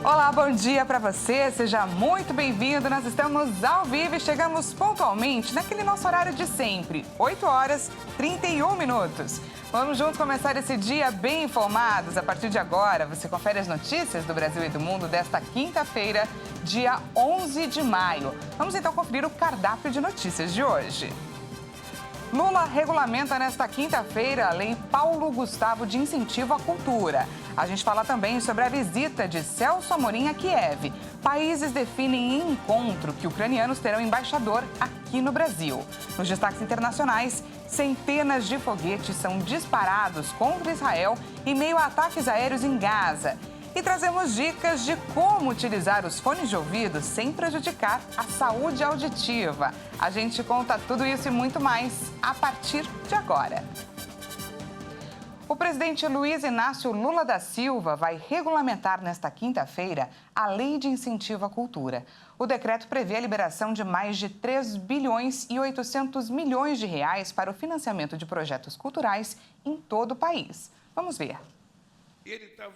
Olá, bom dia para você, seja muito bem-vindo. Nós estamos ao vivo e chegamos pontualmente naquele nosso horário de sempre, 8h31. Vamos juntos começar esse dia bem informados. A partir de agora, você confere as notícias do Brasil e do mundo desta quinta-feira, dia 11 de maio. Vamos então conferir o cardápio de notícias de hoje. Lula regulamenta nesta quinta-feira a Lei Paulo Gustavo de Incentivo à Cultura. A gente fala também sobre a visita de Celso Amorim a Kiev. Países definem em encontro que ucranianos terão embaixador aqui no Brasil. Nos destaques internacionais, centenas de foguetes são disparados contra Israel em meio a ataques aéreos em Gaza. E trazemos dicas de como utilizar os fones de ouvido sem prejudicar a saúde auditiva. A gente conta tudo isso e muito mais a partir de agora. O presidente Luiz Inácio Lula da Silva vai regulamentar nesta quinta-feira a Lei de Incentivo à Cultura. O decreto prevê a liberação de mais de 3 bilhões e 800 milhões de reais para o financiamento de projetos culturais em todo o país. Vamos ver.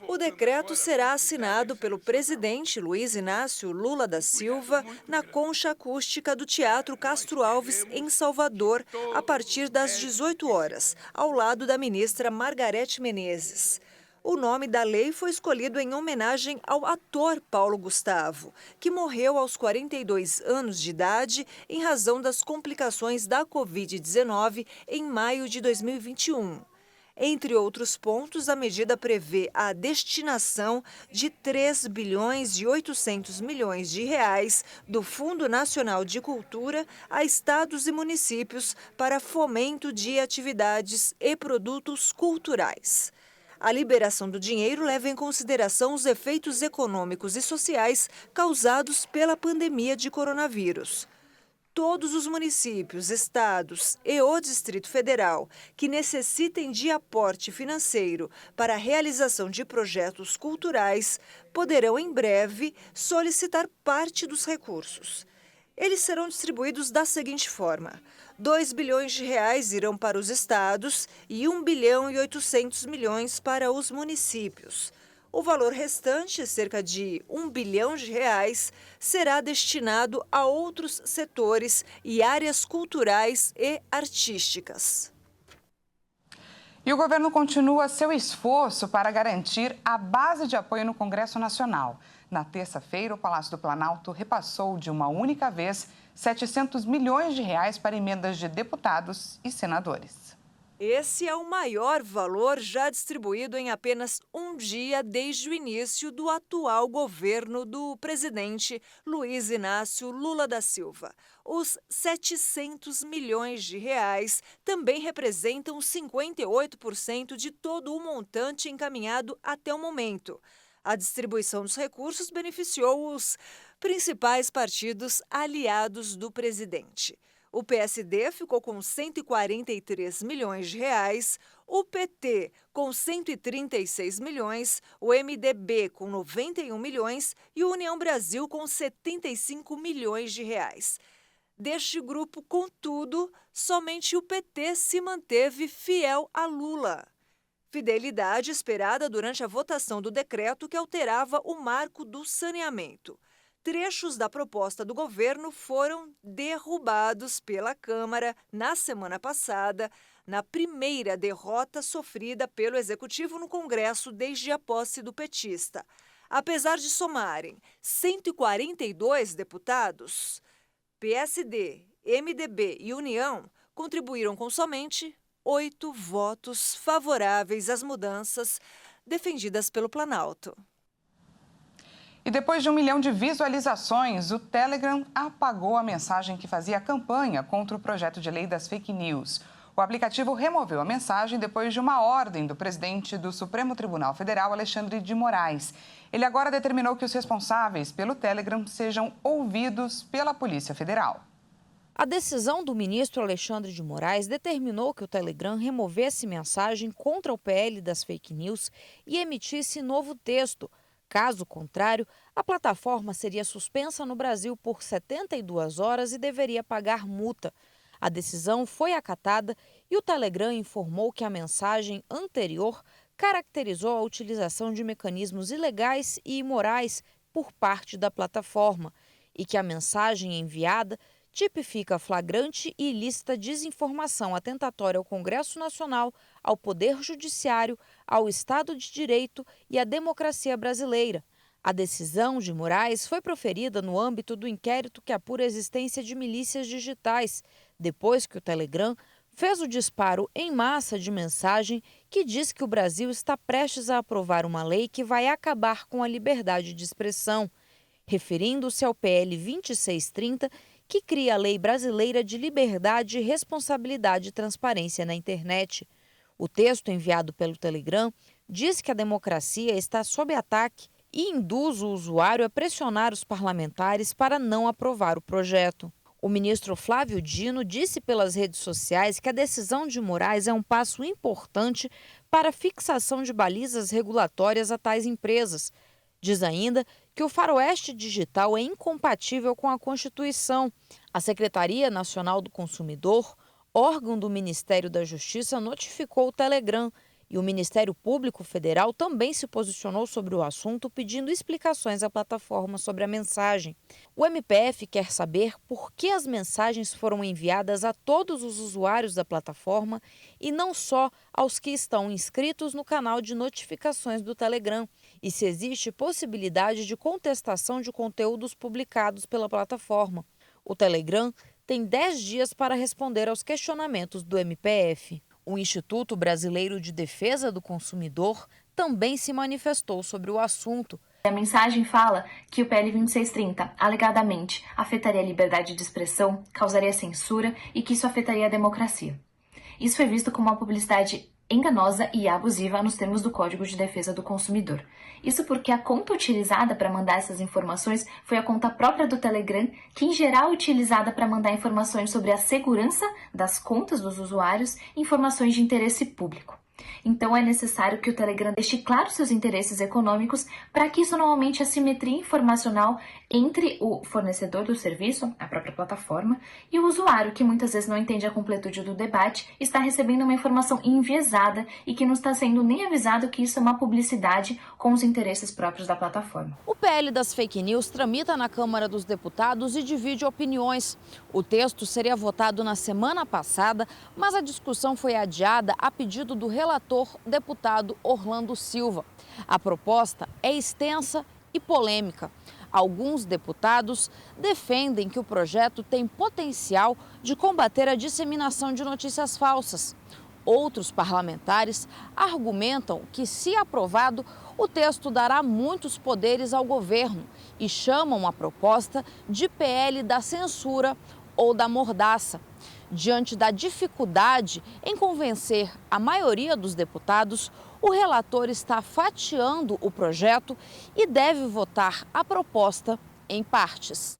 O decreto será assinado pelo presidente Luiz Inácio Lula da Silva na concha acústica do Teatro Castro Alves, em Salvador, a partir das 18 horas, ao lado da ministra Margarete Menezes. O nome da lei foi escolhido em homenagem ao ator Paulo Gustavo, que morreu aos 42 anos de idade em razão das complicações da Covid-19 em maio de 2021. Entre outros pontos, a medida prevê a destinação de 3 bilhões e 800 milhões de reais do Fundo Nacional de Cultura a estados e municípios para fomento de atividades e produtos culturais. A liberação do dinheiro leva em consideração os efeitos econômicos e sociais causados pela pandemia de coronavírus. Todos os municípios, estados e o Distrito Federal que necessitem de aporte financeiro para a realização de projetos culturais poderão, em breve, solicitar parte dos recursos. Eles serão distribuídos da seguinte forma: 2 bilhões de reais irão para os estados e 1 bilhão e 800 milhões para os municípios. O valor restante, cerca de 1 bilhão de reais, será destinado a outros setores e áreas culturais e artísticas. E o governo continua seu esforço para garantir a base de apoio no Congresso Nacional. Na terça-feira, o Palácio do Planalto repassou de uma única vez 700 milhões de reais para emendas de deputados e senadores. Esse é o maior valor já distribuído em apenas um dia desde o início do atual governo do presidente Luiz Inácio Lula da Silva. Os 700 milhões de reais também representam 58% de todo o montante encaminhado até o momento. A distribuição dos recursos beneficiou os principais partidos aliados do presidente. O PSD ficou com 143 milhões de reais, o PT com 136 milhões, o MDB com 91 milhões e o União Brasil com 75 milhões de reais. Deste grupo, contudo, somente o PT se manteve fiel a Lula. Fidelidade esperada durante a votação do decreto que alterava o marco do saneamento. Trechos da proposta do governo foram derrubados pela Câmara na semana passada, na primeira derrota sofrida pelo Executivo no Congresso desde a posse do petista. Apesar de somarem 142 deputados, PSD, MDB e União contribuíram com somente 8 votos favoráveis às mudanças defendidas pelo Planalto. E depois de 1 milhão de visualizações, o Telegram apagou a mensagem que fazia campanha contra o projeto de lei das fake news. O aplicativo removeu a mensagem depois de uma ordem do presidente do Supremo Tribunal Federal, Alexandre de Moraes. Ele agora determinou que os responsáveis pelo Telegram sejam ouvidos pela Polícia Federal. A decisão do ministro Alexandre de Moraes determinou que o Telegram removesse mensagem contra o PL das fake news e emitisse novo texto. Caso contrário, a plataforma seria suspensa no Brasil por 72 horas e deveria pagar multa. A decisão foi acatada e o Telegram informou que a mensagem anterior caracterizou a utilização de mecanismos ilegais e imorais por parte da plataforma e que a mensagem enviada tipifica flagrante e ilícita desinformação atentatória ao Congresso Nacional, ao Poder Judiciário, ao Estado de Direito e à democracia brasileira. A decisão de Moraes foi proferida no âmbito do inquérito que apura a existência de milícias digitais, depois que o Telegram fez o disparo em massa de mensagem que diz que o Brasil está prestes a aprovar uma lei que vai acabar com a liberdade de expressão, referindo-se ao PL 2630, que cria a Lei Brasileira de Liberdade, Responsabilidade e Transparência na Internet. O texto enviado pelo Telegram diz que a democracia está sob ataque e induz o usuário a pressionar os parlamentares para não aprovar o projeto. O ministro Flávio Dino disse pelas redes sociais que a decisão de Moraes é um passo importante para a fixação de balizas regulatórias a tais empresas. Diz ainda que o faroeste digital é incompatível com a Constituição. A Secretaria Nacional do Consumidor, órgão do Ministério da Justiça, notificou o Telegram e o Ministério Público Federal também se posicionou sobre o assunto, pedindo explicações à plataforma sobre a mensagem. O MPF quer saber por que as mensagens foram enviadas a todos os usuários da plataforma e não só aos que estão inscritos no canal de notificações do Telegram, e se existe possibilidade de contestação de conteúdos publicados pela plataforma. O Telegram tem 10 dias para responder aos questionamentos do MPF. O Instituto Brasileiro de Defesa do Consumidor também se manifestou sobre o assunto. A mensagem fala que o PL 2630, alegadamente, afetaria a liberdade de expressão, causaria censura e que isso afetaria a democracia. Isso foi visto como uma publicidade enganosa e abusiva nos termos do Código de Defesa do Consumidor. Isso porque a conta utilizada para mandar essas informações foi a conta própria do Telegram, que em geral é utilizada para mandar informações sobre a segurança das contas dos usuários e informações de interesse público. Então é necessário que o Telegram deixe claro seus interesses econômicos para que isso não aumente a simetria informacional entre o fornecedor do serviço, a própria plataforma, e o usuário, que muitas vezes não entende a completude do debate, está recebendo uma informação enviesada e que não está sendo nem avisado que isso é uma publicidade com os interesses próprios da plataforma. O PL das fake news tramita na Câmara dos Deputados e divide opiniões. O texto seria votado na semana passada, mas a discussão foi adiada a pedido do relator deputado Orlando Silva. A proposta é extensa e polêmica. Alguns deputados defendem que o projeto tem potencial de combater a disseminação de notícias falsas. Outros parlamentares argumentam que, se aprovado, o texto dará muitos poderes ao governo e chamam a proposta de PL da censura ou da mordaça. Diante da dificuldade em convencer a maioria dos deputados, o relator está fatiando o projeto e deve votar a proposta em partes.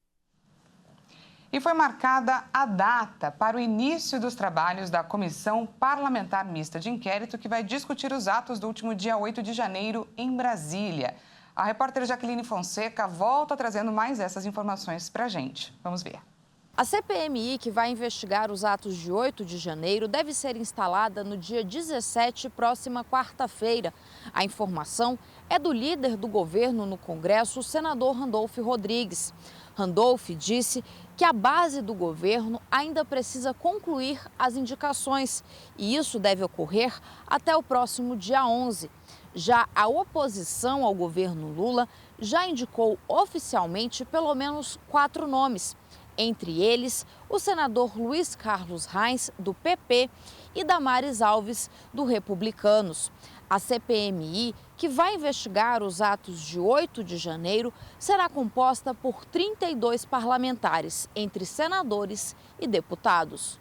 E foi marcada a data para o início dos trabalhos da Comissão Parlamentar Mista de Inquérito, que vai discutir os atos do último dia 8 de janeiro em Brasília. A repórter Jaqueline Fonseca volta trazendo mais essas informações para a gente. Vamos ver. A CPMI, que vai investigar os atos de 8 de janeiro, deve ser instalada no dia 17, próxima quarta-feira. A informação é do líder do governo no Congresso, o senador Randolfo Rodrigues. Randolph disse que a base do governo ainda precisa concluir as indicações e isso deve ocorrer até o próximo dia 11. Já a oposição ao governo Lula já indicou oficialmente pelo menos 4 nomes. Entre eles, o senador Luiz Carlos Reins, do PP, e Damares Alves, do Republicanos. A CPMI, que vai investigar os atos de 8 de janeiro, será composta por 32 parlamentares, entre senadores e deputados.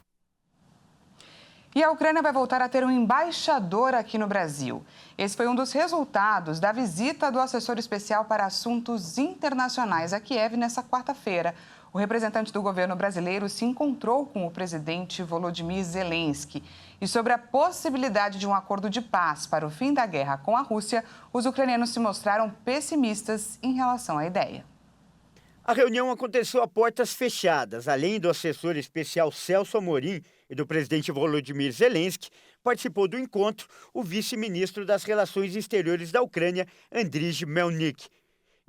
E a Ucrânia vai voltar a ter um embaixador aqui no Brasil. Esse foi um dos resultados da visita do assessor especial para assuntos internacionais a Kiev nessa quarta-feira. O representante do governo brasileiro se encontrou com o presidente Volodymyr Zelensky. E sobre a possibilidade de um acordo de paz para o fim da guerra com a Rússia, os ucranianos se mostraram pessimistas em relação à ideia. A reunião aconteceu a portas fechadas. Além do assessor especial Celso Amorim e do presidente Volodymyr Zelensky, participou do encontro o vice-ministro das Relações Exteriores da Ucrânia, Andriy Melnik.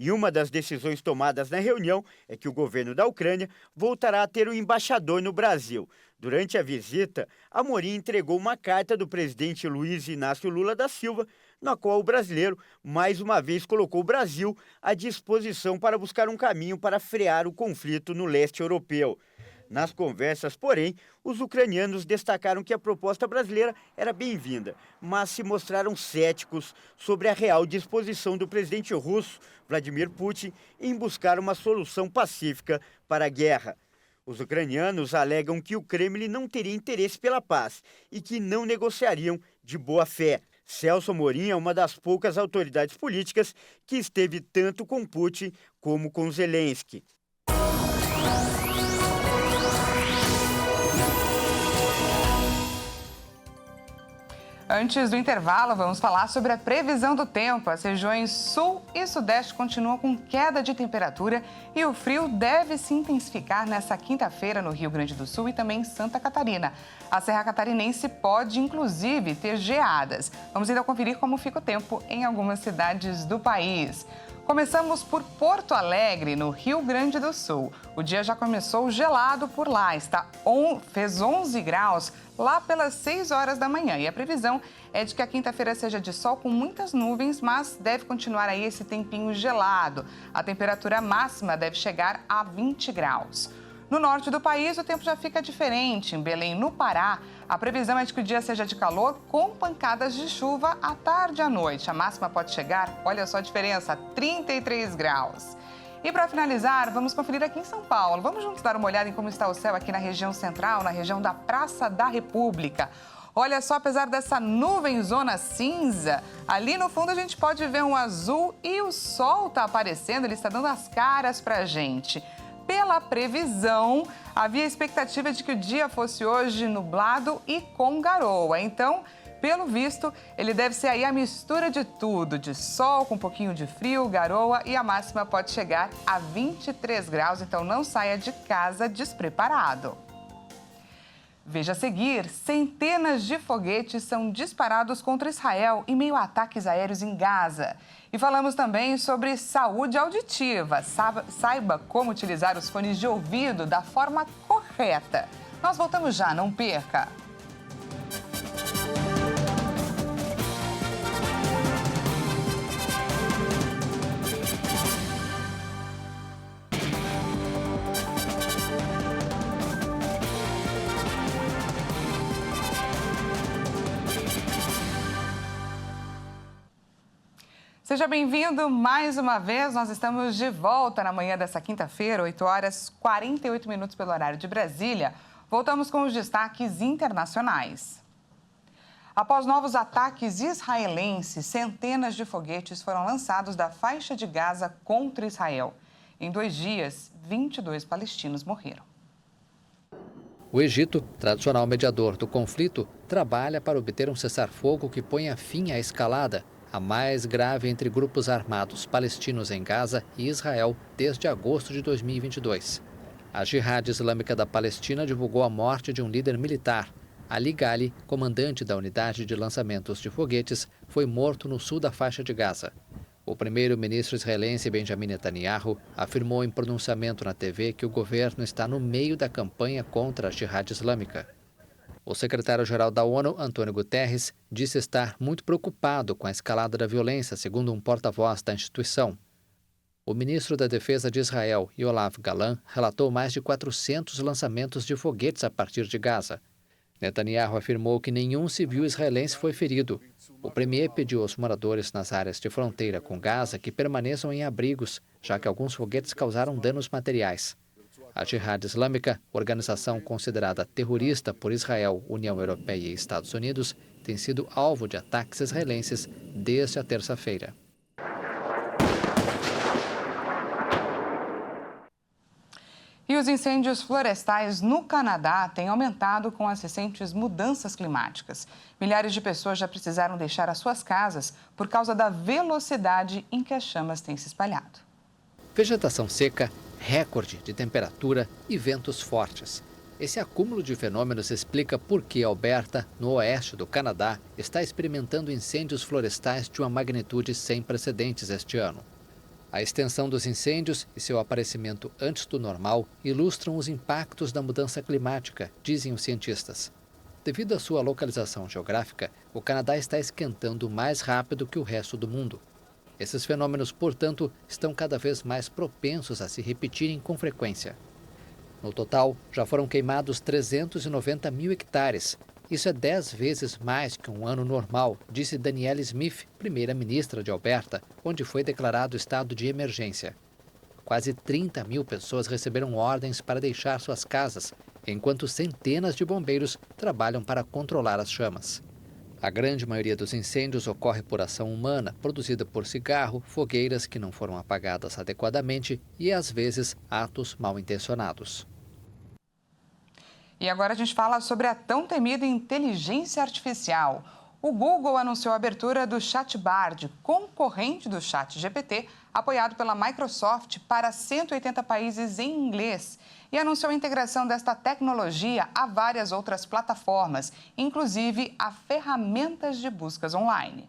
E uma das decisões tomadas na reunião é que o governo da Ucrânia voltará a ter um embaixador no Brasil. Durante a visita, Amorim entregou uma carta do presidente Luiz Inácio Lula da Silva, na qual o brasileiro, mais uma vez, colocou o Brasil à disposição para buscar um caminho para frear o conflito no leste europeu. Nas conversas, porém, os ucranianos destacaram que a proposta brasileira era bem-vinda, mas se mostraram céticos sobre a real disposição do presidente russo, Vladimir Putin, em buscar uma solução pacífica para a guerra. Os ucranianos alegam que o Kremlin não teria interesse pela paz e que não negociariam de boa fé. Celso Amorim é uma das poucas autoridades políticas que esteve tanto com Putin como com Zelensky. Antes do intervalo, vamos falar sobre a previsão do tempo. As regiões sul e sudeste continuam com queda de temperatura e o frio deve se intensificar nesta quinta-feira no Rio Grande do Sul e também em Santa Catarina. A Serra Catarinense pode, inclusive, ter geadas. Vamos então conferir como fica o tempo em algumas cidades do país. Começamos por Porto Alegre, no Rio Grande do Sul. O dia já começou gelado por lá, fez 11 graus lá pelas 6 horas da manhã. E a previsão é de que a quinta-feira seja de sol com muitas nuvens, mas deve continuar aí esse tempinho gelado. A temperatura máxima deve chegar a 20 graus. No norte do país, o tempo já fica diferente. Em Belém, no Pará, a previsão é de que o dia seja de calor com pancadas de chuva à tarde e à noite. A máxima pode chegar, olha só a diferença, 33 graus. E para finalizar, vamos conferir aqui em São Paulo. Vamos juntos dar uma olhada em como está o céu aqui na região central, na região da Praça da República. Olha só, apesar dessa nuvenzona cinza, ali no fundo a gente pode ver um azul e o sol está aparecendo, ele está dando as caras para a gente. Pela previsão, havia expectativa de que o dia fosse hoje nublado e com garoa. Então, pelo visto, ele deve ser aí a mistura de tudo, de sol com um pouquinho de frio, garoa e a máxima pode chegar a 23 graus, então não saia de casa despreparado. Veja a seguir, centenas de foguetes são disparados contra Israel em meio a ataques aéreos em Gaza. E falamos também sobre saúde auditiva. Saiba como utilizar os fones de ouvido da forma correta. Nós voltamos já, não perca! Seja bem-vindo mais uma vez. Nós estamos de volta na manhã dessa quinta-feira, 8 horas 48 minutos pelo horário de Brasília. Voltamos com os destaques internacionais. Após novos ataques israelenses, centenas de foguetes foram lançados da faixa de Gaza contra Israel. Em 2 dias, 22 palestinos morreram. O Egito, tradicional mediador do conflito, trabalha para obter um cessar-fogo que ponha fim à escalada, a mais grave entre grupos armados palestinos em Gaza e Israel desde agosto de 2022. A Jihad Islâmica da Palestina divulgou a morte de um líder militar. Ali Ghali, comandante da unidade de lançamentos de foguetes, foi morto no sul da faixa de Gaza. O primeiro-ministro israelense Benjamin Netanyahu afirmou em pronunciamento na TV que o governo está no meio da campanha contra a Jihad Islâmica. O secretário-geral da ONU, Antônio Guterres, disse estar muito preocupado com a escalada da violência, segundo um porta-voz da instituição. O ministro da Defesa de Israel, Yoav Gallant, relatou mais de 400 lançamentos de foguetes a partir de Gaza. Netanyahu afirmou que nenhum civil israelense foi ferido. O premier pediu aos moradores nas áreas de fronteira com Gaza que permaneçam em abrigos, já que alguns foguetes causaram danos materiais. A Jihad Islâmica, organização considerada terrorista por Israel, União Europeia e Estados Unidos, tem sido alvo de ataques israelenses desde a terça-feira. E os incêndios florestais no Canadá têm aumentado com as recentes mudanças climáticas. Milhares de pessoas já precisaram deixar as suas casas por causa da velocidade em que as chamas têm se espalhado. Vegetação seca, recorde de temperatura e ventos fortes. Esse acúmulo de fenômenos explica por que Alberta, no oeste do Canadá, está experimentando incêndios florestais de uma magnitude sem precedentes este ano. A extensão dos incêndios e seu aparecimento antes do normal ilustram os impactos da mudança climática, dizem os cientistas. Devido à sua localização geográfica, o Canadá está esquentando mais rápido que o resto do mundo. Esses fenômenos, portanto, estão cada vez mais propensos a se repetirem com frequência. No total, já foram queimados 390 mil hectares. Isso é 10 vezes mais que um ano normal, disse Danielle Smith, primeira-ministra de Alberta, onde foi declarado estado de emergência. Quase 30 mil pessoas receberam ordens para deixar suas casas, enquanto centenas de bombeiros trabalham para controlar as chamas. A grande maioria dos incêndios ocorre por ação humana, produzida por cigarro, fogueiras que não foram apagadas adequadamente e, às vezes, atos mal intencionados. E agora a gente fala sobre a tão temida inteligência artificial. O Google anunciou a abertura do ChatBard, concorrente do ChatGPT, apoiado pela Microsoft para 180 países em inglês. E anunciou a integração desta tecnologia a várias outras plataformas, inclusive a ferramentas de buscas online.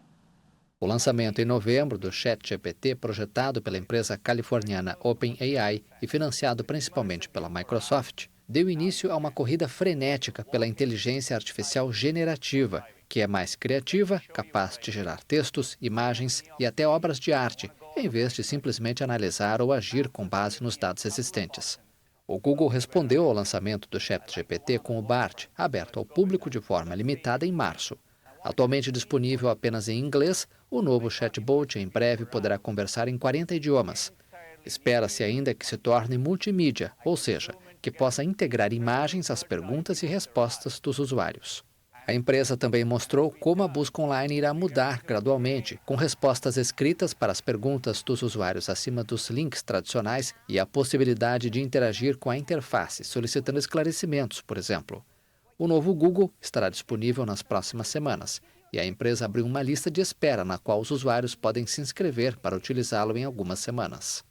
O lançamento em novembro do ChatGPT, projetado pela empresa californiana OpenAI e financiado principalmente pela Microsoft, deu início a uma corrida frenética pela inteligência artificial generativa, que é mais criativa, capaz de gerar textos, imagens e até obras de arte, em vez de simplesmente analisar ou agir com base nos dados existentes. O Google respondeu ao lançamento do ChatGPT com o Bard, aberto ao público de forma limitada em março. Atualmente disponível apenas em inglês, o novo chatbot em breve poderá conversar em 40 idiomas. Espera-se ainda que se torne multimídia, ou seja, que possa integrar imagens às perguntas e respostas dos usuários. A empresa também mostrou como a busca online irá mudar gradualmente, com respostas escritas para as perguntas dos usuários acima dos links tradicionais e a possibilidade de interagir com a interface, solicitando esclarecimentos, por exemplo. O novo Google estará disponível nas próximas semanas e a empresa abriu uma lista de espera na qual os usuários podem se inscrever para utilizá-lo em algumas semanas.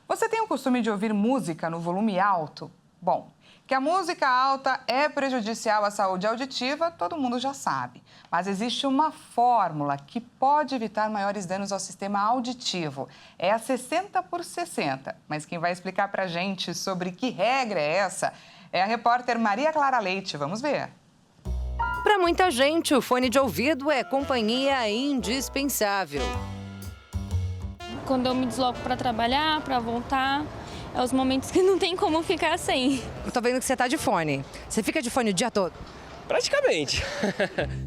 Você tem o costume de ouvir música no volume alto? Bom, que a música alta é prejudicial à saúde auditiva, todo mundo já sabe. Mas existe uma fórmula que pode evitar maiores danos ao sistema auditivo. É a 60x60. Mas quem vai explicar pra gente sobre que regra é essa é a repórter Maria Clara Leite. Vamos ver. Para muita gente, o fone de ouvido é companhia indispensável. Quando eu me desloco para trabalhar, para voltar, é os momentos que não tem como ficar sem. Eu tô vendo que você tá de fone. Você fica de fone o dia todo? Praticamente.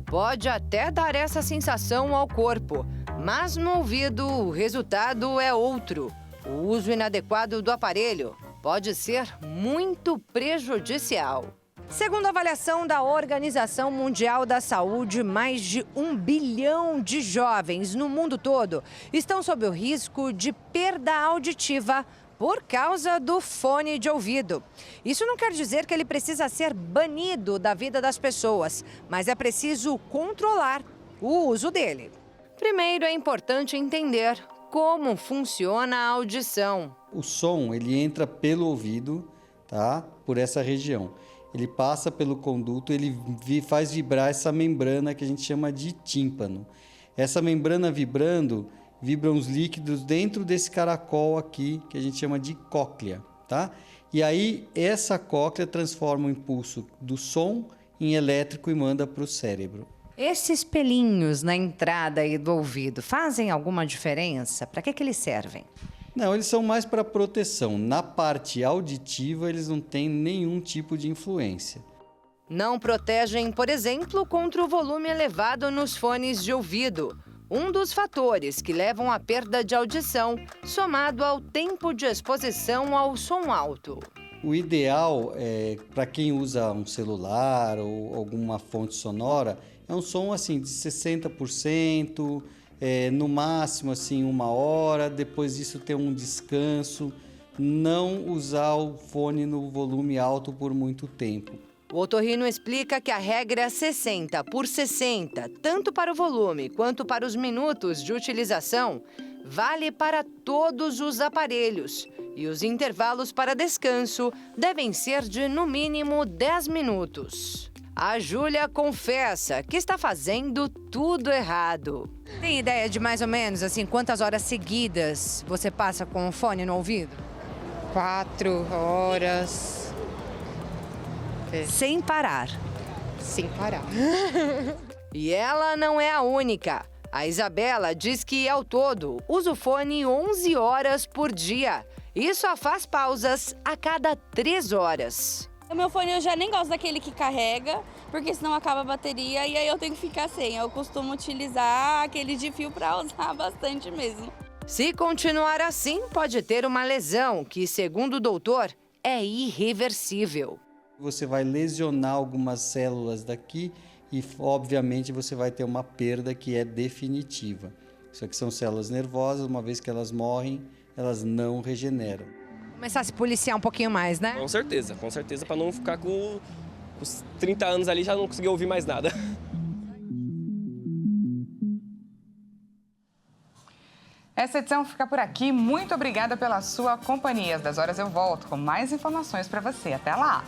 Pode até dar essa sensação ao corpo, mas no ouvido o resultado é outro. O uso inadequado do aparelho pode ser muito prejudicial. Segundo a avaliação da Organização Mundial da Saúde, mais de 1 bilhão de jovens no mundo todo estão sob o risco de perda auditiva por causa do fone de ouvido. Isso não quer dizer que ele precisa ser banido da vida das pessoas, mas é preciso controlar o uso dele. Primeiro, é importante entender como funciona a audição. O som, ele entra pelo ouvido, tá? Por essa região. Ele passa pelo conduto, ele faz vibrar essa membrana que a gente chama de tímpano. Essa membrana vibrando, vibram os líquidos dentro desse caracol aqui, que a gente chama de cóclea, tá? E aí, essa cóclea transforma o impulso do som em elétrico e manda para o cérebro. Esses pelinhos na entrada aí do ouvido fazem alguma diferença? Para que eles servem? Não, eles são mais para proteção. Na parte auditiva, eles não têm nenhum tipo de influência. Não protegem, por exemplo, contra o volume elevado nos fones de ouvido. Um dos fatores que levam à perda de audição, somado ao tempo de exposição ao som alto. O ideal, para quem usa um celular ou alguma fonte sonora, é um som assim de 60%, no máximo assim 1 hora, depois disso ter um descanso, não usar o fone no volume alto por muito tempo. O otorrino explica que a regra é 60x60, tanto para o volume quanto para os minutos de utilização, vale para todos os aparelhos. E os intervalos para descanso devem ser de, no mínimo, 10 minutos. A Júlia confessa que está fazendo tudo errado. Tem ideia de mais ou menos, assim, quantas horas seguidas você passa com o fone no ouvido? 4 horas. Sem parar. Sem parar. E ela não é a única. A Isabela diz que, ao todo, usa o fone 11 horas por dia e só faz pausas a cada 3 horas. O meu fone eu já nem gosto daquele que carrega, porque senão acaba a bateria e aí eu tenho que ficar sem. Eu costumo utilizar aquele de fio para usar bastante mesmo. Se continuar assim, pode ter uma lesão que, segundo o doutor, é irreversível. Você vai lesionar algumas células daqui e, obviamente, você vai ter uma perda que é definitiva. Isso aqui são células nervosas, uma vez que elas morrem, elas não regeneram. Começar a se policiar um pouquinho mais, né? Com certeza, para não ficar com os 30 anos ali já não conseguir ouvir mais nada. Essa edição fica por aqui. Muito obrigada pela sua companhia. Às 10 horas eu volto com mais informações para você. Até lá!